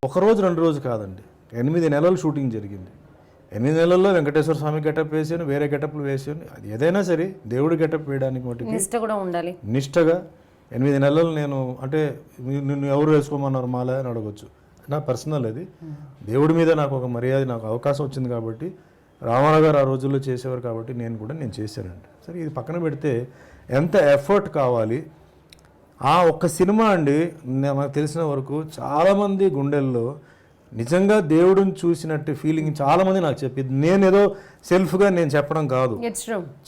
ఒకరోజు 2 రోజు కాదండి, 8 నెలలు షూటింగ్ జరిగింది. 8 నెలల్లో వెంకటేశ్వర స్వామి గెటప్ వేసాను, వేరే గెటప్లు వేసాను. అది ఏదైనా సరే దేవుడి గెటప్ వేయడానికి మటుకు నిష్ట కూడా ఉండాలి. నిష్టగా 8 నెలలు నేను, అంటే నిన్ను ఎవరు వేసుకోమన్నారు మాల అని అడగొచ్చు, నా పర్సనల్ అది. దేవుడి మీద నాకు ఒక మర్యాద, నాకు అవకాశం వచ్చింది కాబట్టి, రామారావు గారు ఆ రోజుల్లో చేసేవారు కాబట్టి నేను చేశానండి. సరే, ఇది పక్కన పెడితే ఎంత ఎఫర్ట్ కావాలి. ఆ ఒక్క సినిమా అండి, నాకు తెలిసిన వరకు చాలామంది గుండెల్లో నిజంగా దేవుడిని చూసినట్టు ఫీలింగ్ చాలామంది నాకు చెప్పింది. నేనేదో సెల్ఫ్గా నేను చెప్పడం కాదు,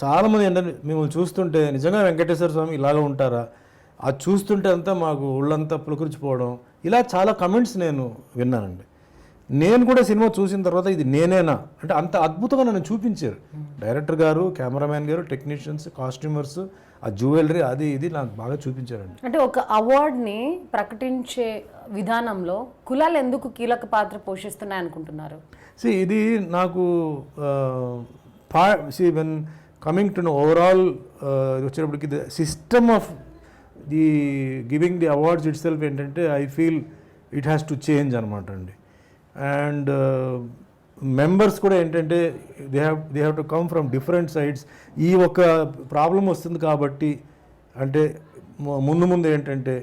చాలామంది ఏంటంటే మిమ్మల్ని చూస్తుంటే నిజంగా వెంకటేశ్వర స్వామి ఇలాగ ఉంటారా, అది చూస్తుంటే అంతా మాకు ఒళ్ళంతా పులకరించిపోవడం, ఇలా చాలా కమెంట్స్ నేను విన్నానండి. నేను కూడా సినిమా చూసిన తర్వాత ఇది నేనేనా అంటే అంత అద్భుతంగా నన్ను చూపించారు డైరెక్టర్ గారు, కెమెరామ్యాన్ గారు, టెక్నీషియన్స్, కాస్ట్యూమర్స్, ఆ జ్యువెలరీ, అది ఇది నాకు బాగా చూపించారండి. అంటే ఒక అవార్డ్ని ప్రకటించే విధానంలో కులాలు ఎందుకు కీలక పాత్ర పోషిస్తున్నాయి అనుకుంటున్నారు? ఇది నాకు వెన్ కమింగ్ టు ఓవరాల్ వచ్చేటప్పటికి the system of the giving the awards itself ఏంటంటే I feel it has to change అనమాట అండి. అండ్ మెంబర్స్ కూడా ఏంటంటే they have to come from different sides. ఈ ఒక ప్రాబ్లం వస్తుంది కాబట్టి అంటే ముందు ఏంటంటే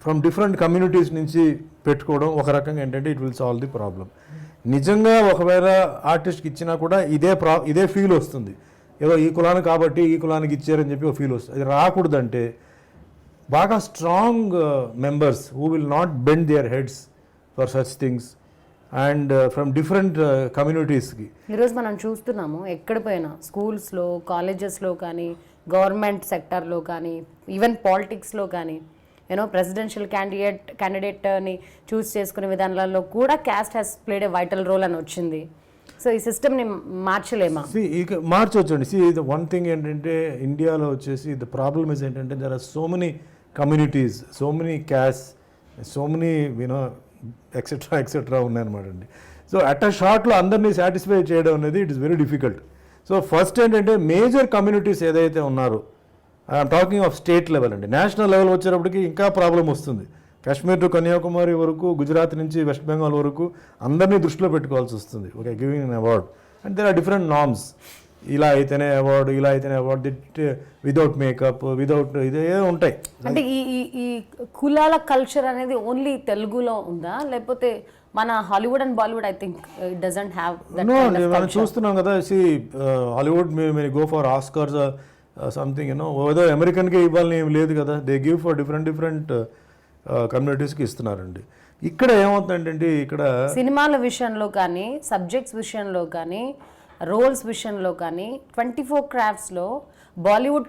ఫ్రమ్ డిఫరెంట్ కమ్యూనిటీస్ నుంచి పెట్టుకోవడం ఒక రకంగా ఏంటంటే it will solve the problem. నిజంగా ఒకవేళ ఆర్టిస్ట్కి ఇచ్చినా కూడా ఇదే ఫీల్ వస్తుంది, ఏదో ఈ కులానికి కాబట్టి ఈ కులానికి ఇచ్చారని చెప్పి ఒక ఫీల్ వస్తుంది. అది రాకూడదంటే బాగా strong members who will not bend their heads for such things and from different కమ్యూనిటీస్కి. ఈరోజు మనం చూస్తున్నాము ఎక్కడ పోయినా స్కూల్స్లో, కాలేజెస్లో కానీ, గవర్నమెంట్ సెక్టర్లో కానీ, ఈవెన్ పాలిటిక్స్లో కానీ, ప్రెసిడెన్షియల్ క్యాండిడేట్ని చూస్ చేసుకునే విధానాలలో కూడా caste has played a vital role అని వచ్చింది. సో ఈ సిస్టమ్ని మార్చలేమా? మార్చొచ్చండి. ద వన్ థింగ్ ఏంటంటే ఇండియాలో వచ్చేసి ద ప్రాబ్లమ్ ఇస్ ఏంటంటే there are so many communities, so many caste, so many etcetera ఉన్నాయన్నమాట అండి. సో అట్ అ షార్ట్లో అందరినీ సాటిస్ఫై చేయడం అనేది it is very difficult. So first ఏంటంటే మేజర్ కమ్యూనిటీస్ ఏదైతే ఉన్నారో, I'm talking of state level అండి. నేషనల్ లెవెల్ వచ్చేటప్పటికి ఇంకా ప్రాబ్లం వస్తుంది. కాశ్మీర్ టు కన్యాకుమారి వరకు, గుజరాత్ నుంచి వెస్ట్ బెంగాల్ వరకు అందరినీ దృష్టిలో పెట్టుకోవాల్సి వస్తుంది. Okay, giving an award and there are different norms. ఇలా అయితేనే అవార్డు, ఇలా అయితేనే అవార్డు, వితౌట్ మేకప్, వితౌట్ ఇదే ఉంటాయి. అంటే ఈ కులాల కల్చర్ అనేది ఓన్లీ తెలుగులో ఉందా, లేకపోతే మన Hollywood and Bollywood I think it doesn't have that kind of culture? మనం చూస్తున్నాం కదా, హాలీవుడ్ మీరు గో ఫర్ ఆస్కార్స్ సంథింగ్ ఏదో అమెరికన్కే ఇవ్వాలని ఏం లేదు కదా, దే గివ్ ఫర్ డిఫరెంట్ కమ్యూనిటీస్కి ఇస్తున్నారండి. ఇక్కడ ఏమవుతుందంటే ఇక్కడ సినిమాల విషయంలో కానీ, సబ్జెక్ట్స్ విషయంలో కానీ, రోల్స్ విషయంలో కానీ 24 క్రాఫ్ట్స్లో బాలీవుడ్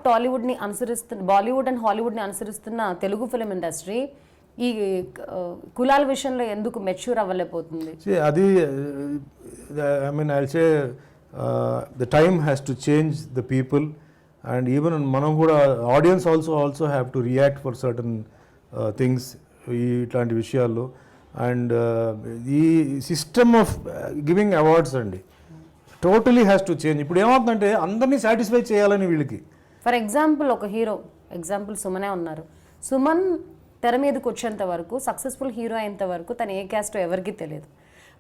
అండ్ హాలీవుడ్ని అనుసరిస్తున్న తెలుగు ఫిలిం ఇండస్ట్రీ ఈ కులాల విషయంలో ఎందుకు మెచ్యూర్ అవ్వలేకపోతుంది? అది I mean I'll say the time has to change the people and even మనం కూడా audience also have to react for certain things ఇట్లాంటి విషయాల్లో. అండ్ ఈ సిస్టమ్ ఆఫ్ గివింగ్ అవార్డ్స్ అండి టోటలీ హ్యాస్ టు చేంజ్. ఇప్పుడు ఏమవుతుందంటే అందరినీ సాటిస్ఫై చేయాలని వీళ్ళకి. ఫర్ ఎగ్జాంపుల్ ఒక హీరో సుమనే ఉన్నారు. సుమన్ తెర మీదకి వచ్చేంత వరకు, సక్సెస్ఫుల్ హీరో అయ్యేంత వరకు తను ఏ క్యాస్టో ఎవరికి తెలియదు.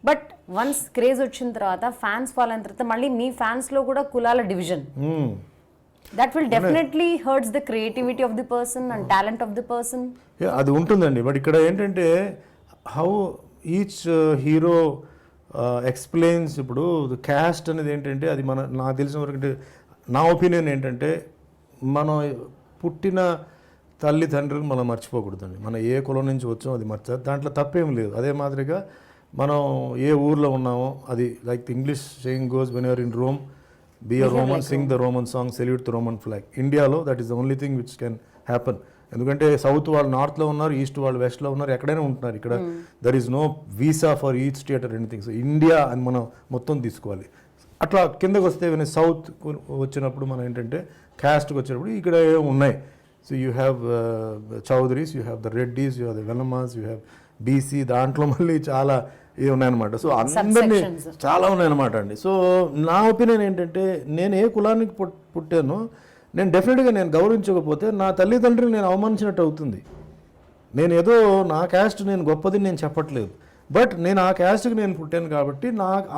బట్ వన్స్ క్రేజ్ వచ్చిన తర్వాత, ఫ్యాన్స్ ఫాలో అయిన తర్వాత మళ్ళీ మీ ఫ్యాన్స్లో కూడా కులాల division, that will definitely hurts the creativity of the person and talent of the person. అది ఉంటుందండి. బట్ ఇక్కడ ఏంటంటే హౌ ఈచ్ హీరో ఎక్స్ప్లెయిన్స్. ఇప్పుడు క్యాస్ట్ అనేది ఏంటంటే అది నాకు తెలిసిన వరకు, నా ఒపీనియన్ ఏంటంటే మనం పుట్టిన తల్లిదండ్రులు మనం మర్చిపోకూడదండి. మనం ఏ కులం నుంచి వచ్చామో అది మర్చాలి, దాంట్లో తప్పేం లేదు. అదే మాదిరిగా మనం ఏ ఊర్లో ఉన్నామో అది, like English saying goes, when you're in Rome be a Roman, sing the Roman song, salute the Roman flag. ఇండియాలో that is the only thing which can happen. ఎందుకంటే సౌత్ వాళ్ళు నార్త్లో ఉన్నారు, ఈస్ట్ వాళ్ళు వెస్ట్లో ఉన్నారు, ఎక్కడైనా ఉంటున్నారు. ఇక్కడ there is no visa for each state or anything. So India అని మనం మొత్తం తీసుకోవాలి. అట్లా కిందకు వస్తే సౌత్ వచ్చినప్పుడు మనం ఏంటంటే క్యాస్ట్కి వచ్చినప్పుడు ఇక్కడ ఉన్నాయి. So you have Chowdarys, you have the Reddys, you have the Velamas, you have BC, దాంట్లో మళ్ళీ చాలా ఇవి ఉన్నాయన్నమాట. సో అందరినీ చాలా ఉన్నాయన్నమాట అండి. సో నా ఒపీనియన్ ఏంటంటే నేను ఏ కులానికి పుట్టానో నేను డెఫినెట్గా నేను గౌరవించకపోతే నా తల్లిదండ్రులు నేను అవమానించినట్టు అవుతుంది. నేను ఏదో నా క్యాస్ట్ నేను గొప్పది నేను చెప్పట్లేదు. బట్ నేను ఆ క్యాస్ట్కి నేను పుట్టాను కాబట్టి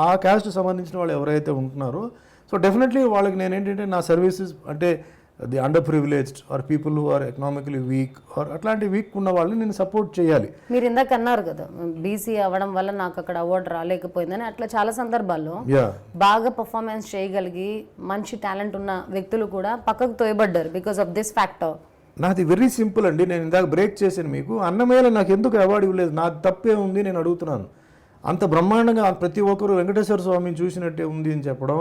ఆ క్యాస్ట్ సంబంధించిన వాళ్ళు ఎవరైతే ఉంటున్నారో సో డెఫినెట్లీ వాళ్ళకి నేను ఏంటంటే నా సర్వీసెస్ అంటే the under privileged or people who are economically weak or అట్లాంటి వీక్ ఉన్న వాళ్ళని నేను సపోర్ట్ చేయాలి. మీరు ఇందాక అన్నారు కదా బీసీ అవ్వడం వల్ల నాకు అక్కడ అవార్డు రాలేకపోయిందని, అట్లా చాలా సందర్భాల్లో బాగా పర్ఫార్మెన్స్ చేయగలిగి మంచి టాలెంట్ ఉన్న వ్యక్తులు కూడా పక్కకు తోయబడ్డారు బికాస్ ఆఫ్ దిస్ ఫ్యాక్టర్. నాది వెరీ సింపుల్ అండి, నేను ఇందాక బ్రేక్ చేశాను మీకు, అన్నమయ్యలో నాకు ఎందుకు అవార్డు ఇవ్వలేదు, నాది తప్పే ఉంది నేను అడుగుతున్నాను. అంత బ్రహ్మాండంగా ప్రతి ఒక్కరు వెంకటేశ్వర స్వామిని చూసినట్టే ఉంది అని చెప్పడం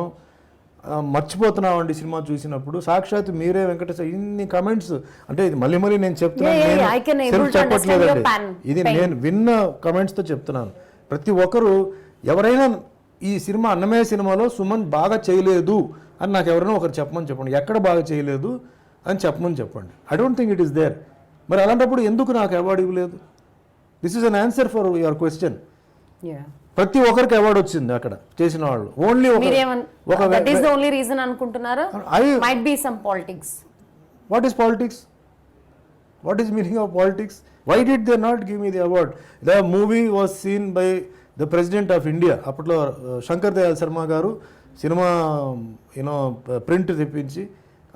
మర్చిపోతున్నామండి. సినిమా చూసినప్పుడు సాక్షాత్ మీరే వెంకటేశ్వర ఇన్ని కమెంట్స్ అంటే ఇది మళ్ళీ నేను చెప్తున్నాను, చెప్పట్లేదండి, ఇది నేను విన్న కమెంట్స్తో చెప్తున్నాను. ప్రతి ఒక్కరు ఎవరైనా ఈ సినిమా అన్నమయ్య సినిమాలో సుమన్ బాగా చేయలేదు అని నాకు ఎవరైనా ఒకరు చెప్పండి, ఎక్కడ బాగా చేయలేదు అని చెప్పండి. I don't think it is there. మరి అలాంటప్పుడు ఎందుకు నాకు అవార్డు ఇవ్వలేదు? This is an answer for your question. ప్రతి ఒక్కరికి అవార్డు వచ్చింది అక్కడ చేసిన వాళ్ళు. ఓన్లీ ఓన్లీ రీజన్ అనుకుంటున్నారా? Might be some politics. What is politics? What is meaning of politics? Why did they not give me the award? The movie was seen by the president of India. అప్పట్లో శంకర్ దయాళ్ శర్మ గారు cinema print తెప్పించి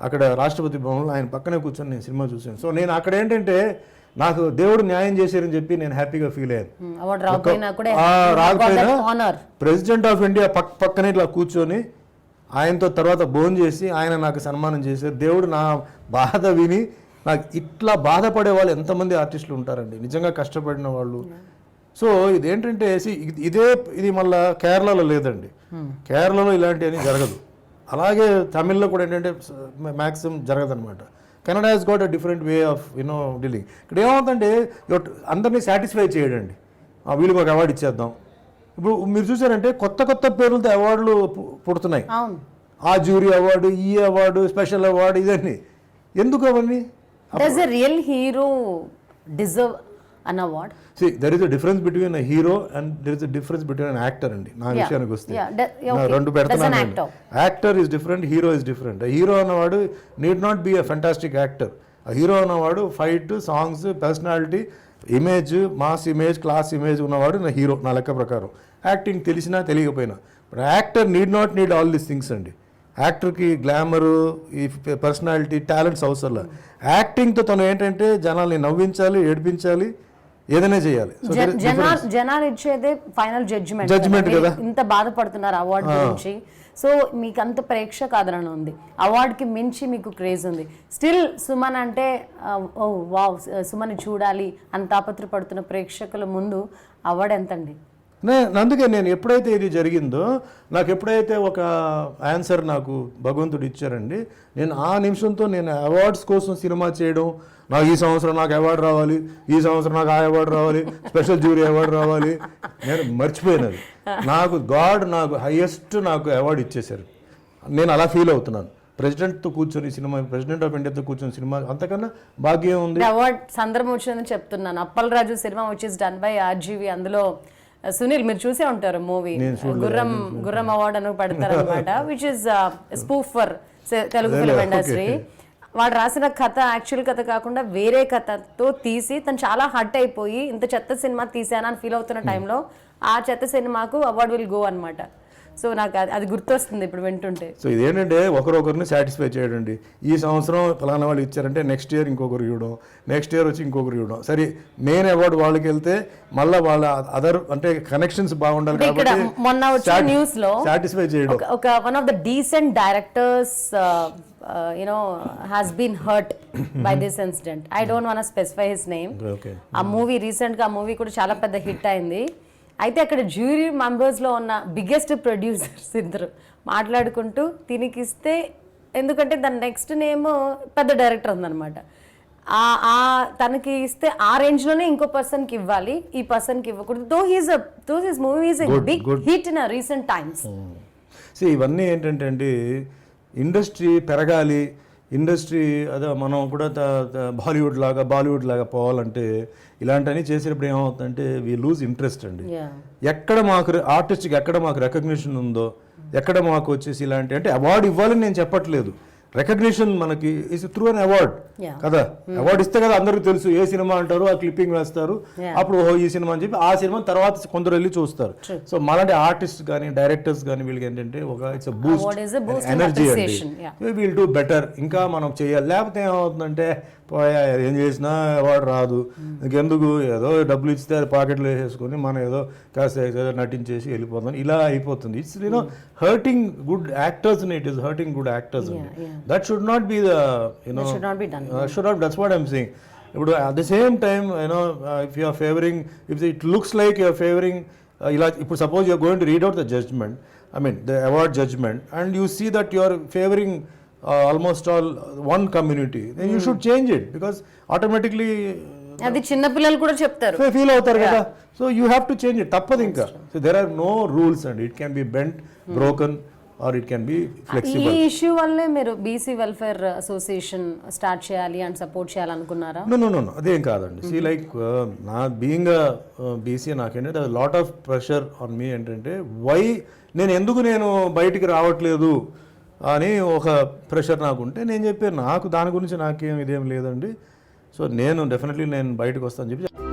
అక్కడ రాష్ట్రపతి భవన్లో ఆయన పక్కనే కూర్చొని నేను సినిమా చూశాను. సో నేను అక్కడ ఏంటంటే నాకు దేవుడు న్యాయం చేశారని చెప్పి నేను హ్యాపీగా ఫీల్ అయ్యాను. రాకపోయినా ప్రెసిడెంట్ ఆఫ్ ఇండియా పక్కనే ఇట్లా కూర్చొని ఆయనతో తర్వాత భోజనం చేసి ఆయన నాకు సన్మానం చేశారు. దేవుడు నా బాధ విని నాకు ఇట్లా బాధపడే వాళ్ళు ఎంతమంది ఆర్టిస్టులు ఉంటారండి, నిజంగా కష్టపడిన వాళ్ళు. సో ఇదేంటంటే ఇది మళ్ళీ కేరళలో లేదండి, కేరళలో ఇలాంటివన్నీ జరగదు. అలాగే తమిళ్లో కూడా ఏంటంటే మ్యాక్సిమం జరగదనమాట. Canada has got a different way of dealing. ఇక్కడ ఏమవుతుందంటే అందరినీ సాటిస్ఫై చేయడండి, వీళ్ళకి ఒక అవార్డు ఇచ్చేద్దాం. ఇప్పుడు మీరు చూసారంటే కొత్త పేర్లతో అవార్డులు పుడుతున్నాయి. ఆ జ్యూరీ అవార్డు, ఈ అవార్డు, స్పెషల్ అవార్డు, ఇదన్నీ ఎందుకు అవన్నీ? Does a real hero deserve an award? See, there is a difference between a hero and there is a difference between an actor అండి. నా విషయానికి వస్తే రెండు పెడుతున్నాను. Actor is different, hero is different. Hero అన్నవాడు need not be a fantastic actor. ఆ hero అన్నవాడు fight, songs, personality, image, mass image, class image ఉన్నవాడు నా హీరో నా లెక్క ప్రకారం. యాక్టింగ్ తెలిసినా తెలియకపోయినా. But actor need not need all these things అండి. యాక్టర్కి గ్లామరు, ఈ పర్సనాలిటీ, టాలెంట్స్ అవసరం. యాక్టింగ్తో తను ఏంటంటే జనాల్ని నవ్వించాలి, ఏడిపించాలి, ఏదైనా చేయాలి. జనాలు ఇచ్చేదే ఫైనల్ జడ్జిమెంట్ కదా. ఇంత బాధపడుతున్నారు అవార్డు గురించి, సో మీకు అంత ప్రేక్షక ఆదరణ ఉంది, అవార్డుకి మించి మీకు క్రేజ్ ఉంది. స్టిల్ సుమన్ అంటే ఓ వావ్ సుమన్ చూడాలి అని తాపత్రపడుతున్న ప్రేక్షకుల ముందు అవార్డు ఎంతండి? అందుకే నేను ఎప్పుడైతే ఇది జరిగిందో, నాకు ఎప్పుడైతే ఒక ఆన్సర్ నాకు భగవంతుడు ఇచ్చారండి, నేను ఆ నిమిషంతో నేను అవార్డ్స్ కోసం సినిమా చేయడం, నాకు ఈ సంవత్సరం నాకు అవార్డు రావాలి, ఈ సంవత్సరం నాకు ఆ అవార్డు రావాలి, స్పెషల్ జ్యూరీ అవార్డు రావాలి, నేను మర్చిపోయినది. నాకు గాడ్ నాకు హైయెస్ట్ నాకు అవార్డు ఇచ్చేశారు. నేను అలా ఫీల్ అవుతున్నాను. ప్రెసిడెంట్తో కూర్చొని సినిమా, ప్రెసిడెంట్ ఆఫ్ ఇండియాతో కూర్చొని సినిమా, అంతకన్నా భాగ్యం ఉంది. అవార్డు సందర్భం వచ్చిందని చెప్తున్నాను. Appalaraju cinema which is done by RGV, అందులో సునీల్ మీరు చూసే ఉంటారు మూవీ, గుర్రం అవార్డు అని పెడతారు అనమాట, which is spoof for Telugu film industry. వాడు రాసిన కథ యాక్చువల్ కథ కాకుండా వేరే కథతో తీసి తను చాలా హర్ట్ అయిపోయి ఇంత చెత్త సినిమా తీసానా అని ఫీల్ అవుతున్న టైంలో ఆ చెత్త సినిమాకు అవార్డు విల్ గో అనమాట. సో నాకు అది గుర్తొస్తుంది ఇప్పుడు వింటుంటే. సో ఇదేంటంటే ఒకరిని సాటిస్ఫై చేయడండి. ఈ సంవత్సరం ఫలానా వాళ్ళు ఇచ్చారంటే నెక్స్ట్ ఇయర్ ఇంకొకరు ఇవ్వడం, నెక్స్ట్ ఇయర్ వచ్చి ఇంకొకరు ఇవ్వడం. సరే నేను అవార్డు వాళ్ళకి వెళ్తే మళ్ళీ వాళ్ళ అదర్ అంటే కనెక్షన్స్ బాగుండాలి కాబట్టి మొన్న వచ్చిన న్యూస్ లో సాటిస్ఫై చేయడం. ఒక one of the decent directors has been hurt by this incident. I don't want to specify his name. ఆ మూవీ రీసెంట్ గా ఆ మూవీ కూడా చాలా పెద్ద హిట్ అయింది. అయితే అక్కడ జ్యూరీ మెంబర్స్లో ఉన్న బిగ్గెస్ట్ ప్రొడ్యూసర్స్ ఇద్దరు మాట్లాడుకుంటూ తినికిస్తే, ఎందుకంటే దాని నెక్స్ట్ నేమ్ పెద్ద డైరెక్టర్ ఉందన్నమాట, తనకి ఇస్తే ఆ రేంజ్లోనే ఇంకో పర్సన్కి ఇవ్వాలి, ఈ పర్సన్కి ఇవ్వకూడదు. Though his movie is a big hit in recent times. So ఇవన్నీ ఏంటంటే అండి, ఇండస్ట్రీ పెరగాలి, ఇండస్ట్రీ అదే మనం కూడా బాలీవుడ్ లాగా పోవాలంటే ఇలాంటివన్నీ చేసేటప్పుడు ఏమవుతుందంటే వీ లూజ్ ఇంట్రెస్ట్ అండి. ఎక్కడ మాకు ఆర్టిస్ట్కి ఎక్కడ మాకు రికగ్నిషన్ ఉందో, ఎక్కడ మాకు వచ్చేసి ఇలాంటి అంటే అవార్డు ఇవ్వాలని నేను చెప్పట్లేదు, రికగ్నిషన్ మనకి is through an award Yeah. కదా. అవార్డు ఇస్తే కదా అందరికీ తెలుసు ఏ సినిమా అంటారు, ఆ క్లిప్పింగ్ వేస్తారు, Yeah. అప్పుడు ఓహో ఈ సినిమా అని చెప్పి ఆ సినిమా తర్వాత కొందరు వెళ్ళి చూస్తారు. సో మనలాంటి ఆర్టిస్ట్ కానీ డైరెక్టర్స్ కానీ వీళ్ళకి ఏంటంటే ఒక it's Award is a boost and energy అండి. appreciation. Yeah. Will do better, ఇంకా మనం చేయాలి. లేకపోతే ఏమవుతుందంటే పోయా ఏం చేసినా అవార్డు రాదు, ఇంకెందుకు ఏదో డబ్బులు ఇస్తే అది పాకెట్లో వేసేసుకొని మనం ఏదో కాస్త ఏదో నటించేసి వెళ్ళిపోతాం, ఇలా అయిపోతుంది. It's you know hurting good actors, it is hurting good actors. That should not be the you know Should not be done. Should not, that's what I'm saying. ఇప్పుడు at the same time you know if you are favouring, if it looks like you are favouring, ఇలా ఇప్పుడు suppose you are going to read out the judgement, I mean the award judgement, and you see that you are favouring almost all one community, then you should change it, because automatically అది చిన్న పిల్లలు కూడా చెప్తారు. Feel అవుతారు కదా. So you have to change it, తప్పదు ఇంకా. So there are no rules and it can be bent, broken, or it can be ఈ ఫ్లెక్సిబుల్. ఇష్యూ వల్లే మీరు బీసీ వెల్ఫేర్ అసోసియేషన్ స్టార్ట్ చేయాలి అండ్ సపోర్ట్ చేయాలనుకున్నారా? నో అదేం కాదండి. సీ లైక్ నా బీయింగ్ బీసీ నాకేంటంటే lot of pressure on me. ఏంటంటే వై నేను బయటికి రావట్లేదు అని ఒక ప్రెషర్ నాకుంటే, నేను చెప్పాను నాకు దాని గురించి నాకేం ఇదేం లేదండి. సో నేను డెఫినెట్లీ నేను బయటకు వస్తాను చెప్పి